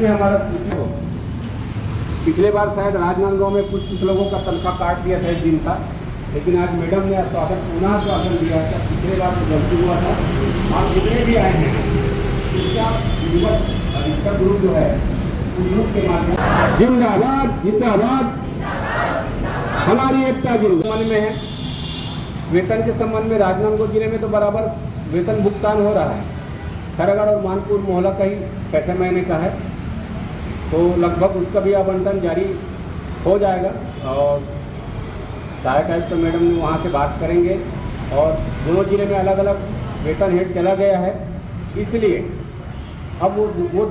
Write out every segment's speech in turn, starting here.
इसमें हमारा सूची हो। पिछले बार शायद राजनांदगांव में कुछ लोगों का तनख्वाह काट दिया था, 1 दिन का, लेकिन आज मैडम ने पुनः आश्वासन दिया था। पिछले बार तो गलती हुआ था। आप जितने भी आए हैं इसका युवक अधिकतर ग्रुप जो है उस ग्रुप के माध्यम जिंदाबाद जिंदाबाद हमारी एकता जिंदाबाद में है। वेतन के संबंध में राजनांदगांव जिले में तो बराबर वेतन भुगतान हो रहा है। खैरागढ़ और मानपुर मोहल्ला का ही 6 महीने का है, तो लगभग उसका भी आवंटन जारी हो जाएगा और सहायक आयुक्त मैडम वहाँ से बात करेंगे। और दोनों जिले में अलग अलग वेतन हेड चला गया है, इसलिए अब वो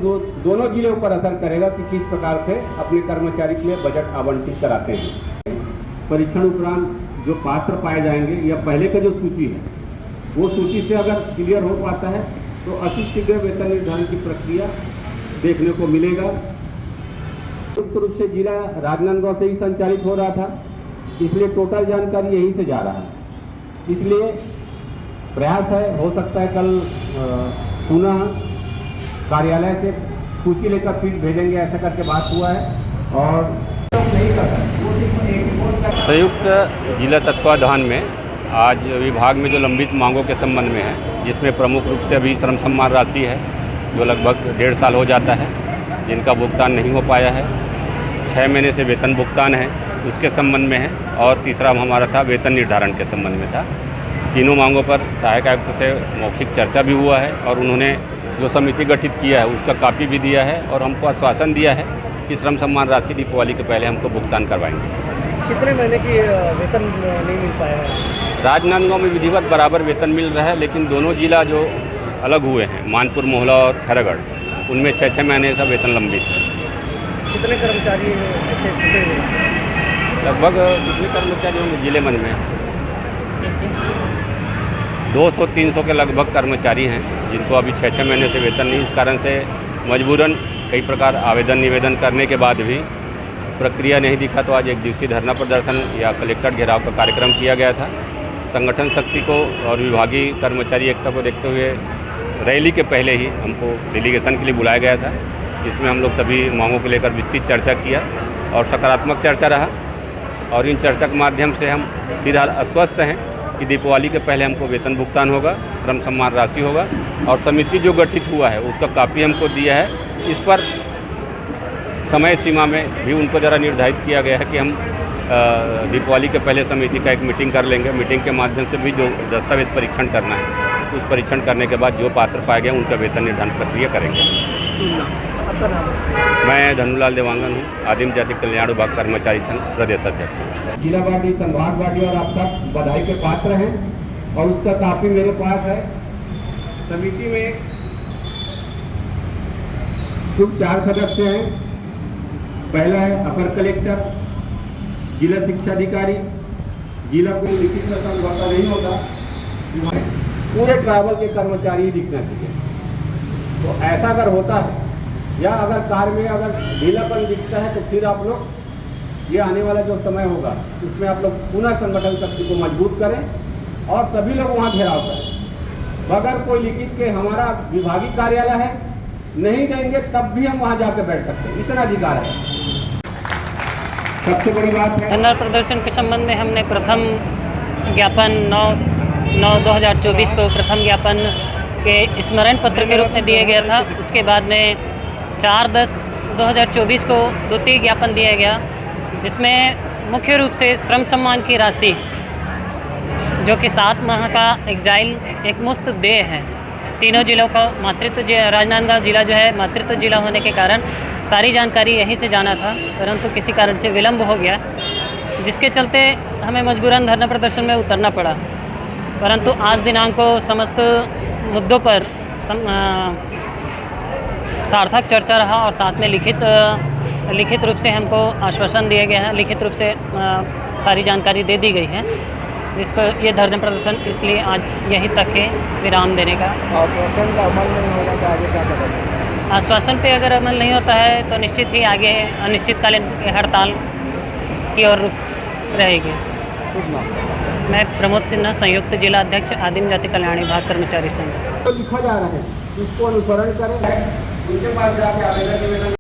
दोनों जिलों पर असर करेगा कि किस प्रकार से अपने कर्मचारी के लिए बजट आवंटित कराते हैं। परीक्षण उपरांत जो पात्र पाए जाएंगे या पहले का जो सूची है वो सूची से अगर क्लियर हो पाता है तो अति शीघ्र वेतन निर्धारण की प्रक्रिया देखने को मिलेगा। संयुक्त रूप से जिला राजनांदगांव से ही संचालित हो रहा था, इसलिए टोटल जानकारी यहीं से जा रहा है। इसलिए प्रयास है, हो सकता है कल पुनः कार्यालय से सूची लेकर फिर भेजेंगे, ऐसा करके बात हुआ है। और नहीं करता संयुक्त जिला तत्वाधान में आज विभाग में जो लंबित मांगों के संबंध में है, जिसमें प्रमुख रूप से अभी श्रम सम्मान राशि है जो लगभग 1.5 साल हो जाता है जिनका भुगतान नहीं हो पाया है। 6 महीने से वेतन भुगतान है उसके संबंध में है, और तीसरा हमारा था वेतन निर्धारण के संबंध में था। तीनों मांगों पर सहायक आयुक्त से मौखिक चर्चा भी हुआ है और उन्होंने जो समिति गठित किया है उसका कॉपी भी दिया है और हमको आश्वासन दिया है कि श्रम सम्मान राशि दीपावली के पहले हमको भुगतान करवाएंगे। कितने महीने की वेतन नहीं मिल पाया है? राजनांदगांव में विधिवत बराबर वेतन मिल रहा है, लेकिन दोनों जिला जो अलग हुए हैं मानपुर मोहल्ला और खैरागढ़, उनमें 6 महीने का वेतन लंबित है। कितने कर्मचारी ऐसे छूटे हुए हैं? लगभग कितने कर्मचारी होंगे जिले मन में? 200-300 के लगभग कर्मचारी हैं जिनको अभी 6 महीने से वेतन नहीं, इस कारण से मजबूरन कई प्रकार आवेदन निवेदन करने के बाद भी प्रक्रिया नहीं दिखा, तो आज 1 दिवसीय धरना प्रदर्शन या कलेक्टर घेराव का कार्यक्रम किया गया था। संगठन शक्ति को और विभागीय कर्मचारी एकता को देखते हुए रैली के पहले ही हमको डेलीगेशन के लिए बुलाया गया था, जिसमें हम लोग सभी मांगों को लेकर विस्तृत चर्चा किया और सकारात्मक चर्चा रहा। और इन चर्चा के माध्यम से हम फिलहाल आश्वस्त हैं कि दीपावली के पहले हमको वेतन भुगतान होगा, श्रम सम्मान राशि होगा, और समिति जो गठित हुआ है उसका कॉपी हमको दिया है। इस पर समय सीमा में भी उनको ज़रा निर्धारित किया गया है कि हम दीपावली के पहले समिति का एक मीटिंग कर लेंगे। मीटिंग के माध्यम से भी जो दस्तावेज परीक्षण करना है उस परीक्षण करने के बाद जो पात्र पाए गए उनका वेतन निर्धारण प्रक्रिया करेंगे। मैं धनुलाल देवांगन हूँ, आदिम जाति कल्याण विभाग कर्मचारी संघ प्रदेश अध्यक्ष। जिला बाटी, संभाग बाटी और आप सब बधाई के पात्र हैं और उसका काफी मेरे पास है। समिति में कुल 4 सदस्य हैं। पहला है अपर कलेक्टर, जिला शिक्षा अधिकारी, जिला कोई लिखित में समझौता नहीं होता, पूरे ट्रैवल के कर्मचारी दिखना चाहिए। तो ऐसा अगर होता है या अगर कार्य में अगर ढीलापन दिखता है तो फिर आप लोग ये आने वाला जो समय होगा इसमें आप लोग पुनः संगठन शक्ति को मजबूत करें और सभी लोग वहाँ घेराव करें। अगर कोई लिखित के हमारा विभागीय कार्यालय है नहीं देंगे तब भी हम वहाँ जाकर बैठ सकते हैं, इतना अधिकार है। सबसे बड़ी बात है धरना प्रदर्शन के संबंध में हमने प्रथम ज्ञापन 9/9/2024 को प्रथम ज्ञापन के स्मरण पत्र के रूप में दिया गया था। उसके बाद में 4/10/2024 को द्वितीय ज्ञापन दिया गया, जिसमें मुख्य रूप से श्रम सम्मान की राशि जो कि 7 माह का एग्जाइल एक मुफ्त देय है। तीनों जिलों का मातृत्व राजनांदगांव जिला जो है मातृत्व जिला होने के कारण सारी जानकारी यहीं से जाना था, परंतु किसी कारण से विलम्ब हो गया, जिसके चलते हमें मजबूरन धरना प्रदर्शन में उतरना पड़ा। परंतु आज दिनांक को समस्त मुद्दों पर सार्थक चर्चा रहा और साथ में लिखित रूप से हमको आश्वासन दिया गया है, लिखित रूप से सारी जानकारी दे दी गई है, जिसको ये धरना प्रदर्शन इसलिए आज यहीं तक है विराम देने का। आश्वासन का अमल नहीं होगा तो आगे क्या करेंगे? आश्वासन पे अगर अमल नहीं होता है तो निश्चित ही आगे अनिश्चितकालीन हड़ताल की ओर रहेगी। मैं प्रमोद सिन्हा, संयुक्त जिला अध्यक्ष, आदिम जाति कल्याण विभाग कर्मचारी संघ। लिखा जा रहा है, इसको अनुसरण करें, उनके पास जाके आवेदन